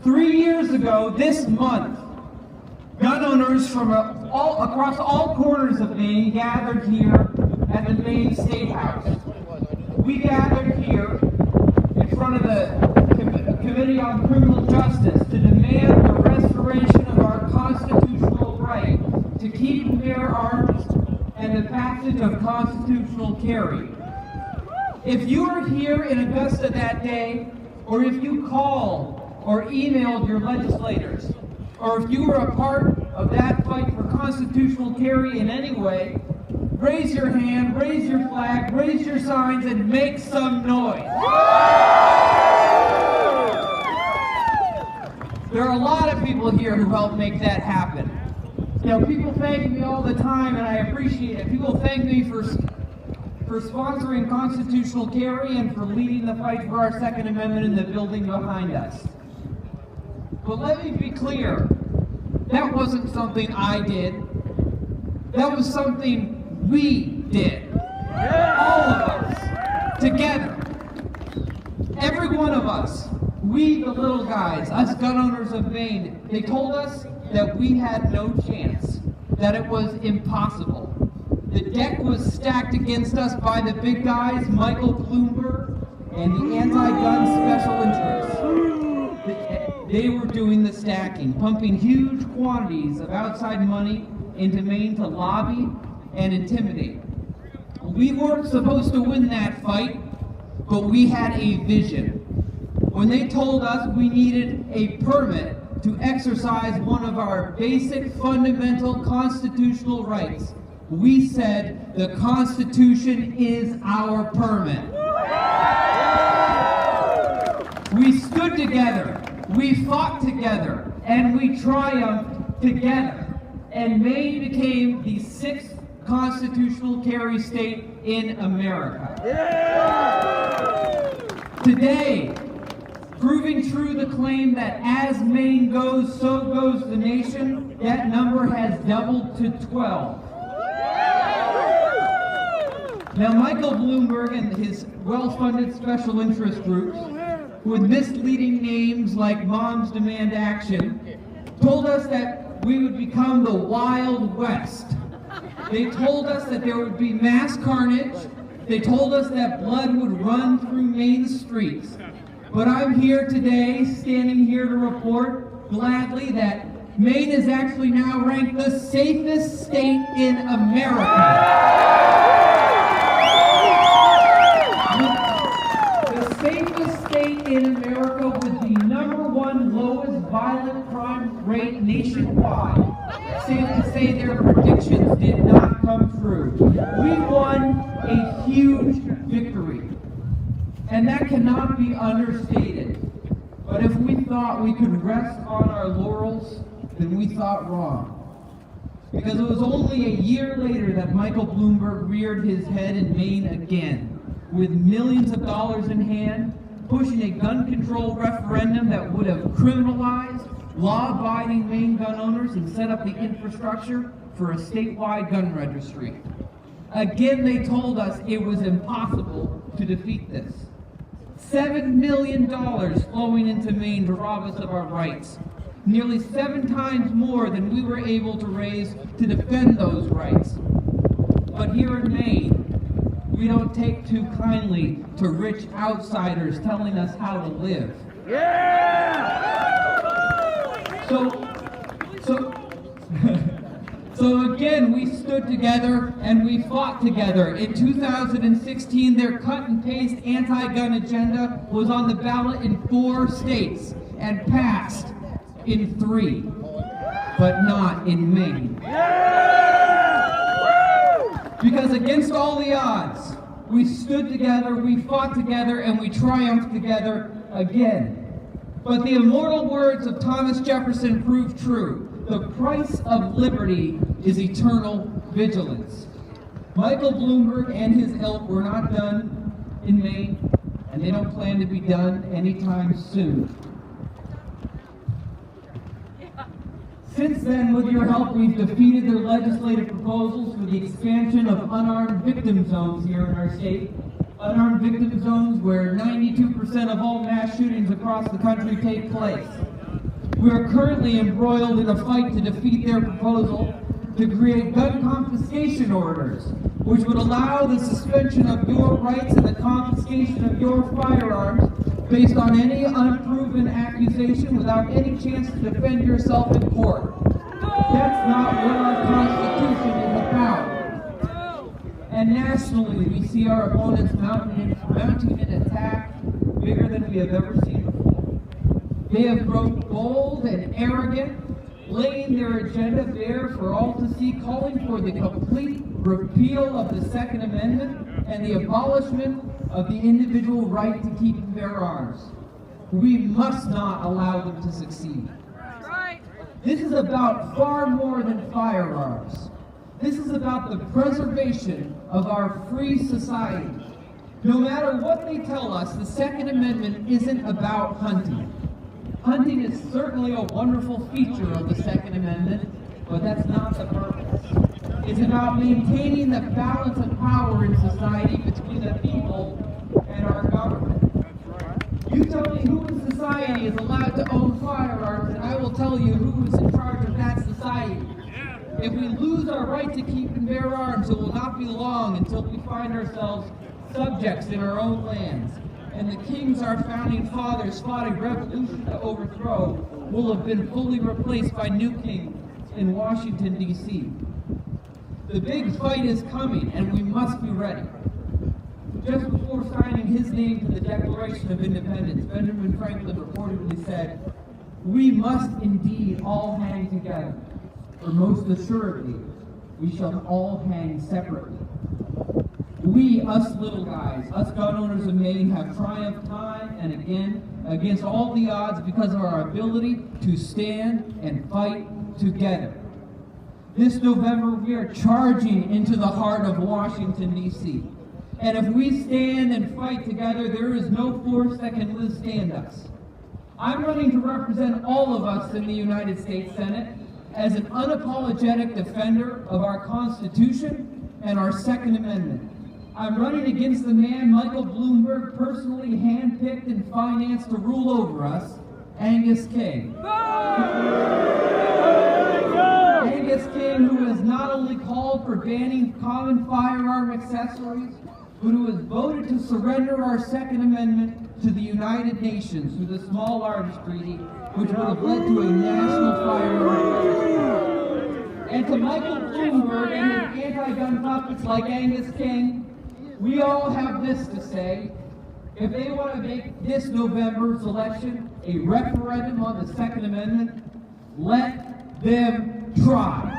3 years ago this month, gun owners from across all corners of Maine gathered here at the Maine State House. We gathered here in front of the Committee on Criminal Justice to demand the restoration of our constitutional right to keep and bear arms and the passage of constitutional carry. If you were here in Augusta that day, or if you called or emailed your legislators, or if you were a part of that fight for constitutional carry in any way, raise your hand, raise your flag, raise your signs, and make some noise. There are a lot of people here who helped make that happen. You know, people thank me all the time, and I appreciate it. People thank me for sponsoring constitutional carry and for leading the fight for our Second Amendment in the building behind us. But let me be clear, that wasn't something I did. That was something we did. All of us, together. Every one of us, we the little guys, us gun owners of Maine, they told us that we had no chance, that it was impossible. The deck was stacked against us by the big guys, Michael Bloomberg and the anti-gun special interests. They were doing the stacking, pumping huge quantities of outside money into Maine to lobby and intimidate. We weren't supposed to win that fight, but we had a vision. When they told us we needed a permit to exercise one of our basic fundamental constitutional rights, we said the Constitution is our permit. We stood together, we fought together, and we triumphed together. And Maine became the 6th constitutional carry state in America. Today, proving true the claim that as Maine goes, so goes the nation, that number has doubled to 12. Now, Michael Bloomberg and his well-funded special interest groups, with misleading names like Moms Demand Action, told us that we would become the Wild West. They told us that there would be mass carnage. They told us that blood would run through Main streets. But I'm here today, standing here to report gladly that Maine is actually now ranked the safest state in America. The safest state in America with the #1 lowest violent crime rate nationwide. Safe to say their predictions did not come true. We won a huge victory, and that cannot be understated. But if we thought we could rest on our laurels, then we thought wrong. Because it was only a year later that Michael Bloomberg reared his head in Maine again, with millions of dollars in hand, pushing a gun control referendum that would have criminalized law-abiding Maine gun owners and set up the infrastructure for a statewide gun registry. Again, they told us it was impossible to defeat this. $7 million flowing into Maine to rob us of our rights. Nearly 7 times more than we were able to raise to defend those rights. But here in Maine, we don't take too kindly to rich outsiders telling us how to live. So again, we stood together and we fought together. In 2016, their cut and paste anti-gun agenda was on the ballot in 4 states and passed in 3, but not in Maine. Because against all the odds, we stood together, we fought together, and we triumphed together again. But the immortal words of Thomas Jefferson prove true. The price of liberty is eternal vigilance. Michael Bloomberg and his ilk were not done in Maine, and they don't plan to be done anytime soon. Since then, with your help, we've defeated their legislative proposals for the expansion of unarmed victim zones here in our state. Unarmed victim zones where 92% of all mass shootings across the country take place. We are currently embroiled in a fight to defeat their proposal to create gun confiscation orders, which would allow the suspension of your rights and the confiscation of your firearms based on any unproven accusation without any chance to defend yourself in court. That's not what our Constitution is about. And nationally, we see our opponents mounting an attack bigger than we have ever seen before. They have grown bold and arrogant, laying their agenda bare for all to see, calling for the complete repeal of the Second Amendment and the abolishment of the individual right to keep and bear arms. We must not allow them to succeed. This is about far more than firearms. This is about the preservation of our free society. No matter what they tell us, the Second Amendment isn't about hunting. Hunting is certainly a wonderful feature of the Second Amendment, but that's not the purpose. It's about maintaining the balance of power in society between the people and our government. You tell me who in society is allowed to own firearms, and I will tell you who is in charge of that society. If we lose our right to keep and bear arms, it will not be long until we find ourselves subjects in our own lands. And the kings our founding fathers fought a revolution to overthrow will have been fully replaced by new kings in Washington, D.C. The big fight is coming, and we must be ready. Just before signing his name to the Declaration of Independence, Benjamin Franklin reportedly said, "We must indeed all hang together, for most assuredly we shall all hang separately." We, us little guys, us gun owners of Maine, have triumphed time and again against all the odds because of our ability to stand and fight together. This November, we are charging into the heart of Washington, D.C. And if we stand and fight together, there is no force that can withstand us. I'm running to represent all of us in the United States Senate as an unapologetic defender of our Constitution and our Second Amendment. I'm running against the man Michael Bloomberg personally handpicked and financed to rule over us, Angus King. Angus King, who has not only called for banning common firearm accessories, but who has voted to surrender our Second Amendment to the United Nations through the Small Arms Treaty, which would have led to a national firearm registry. And to Michael Bloomberg and his anti-gun puppets like Angus King, we all have this to say: if they want to make this November's election a referendum on the Second Amendment, let them try.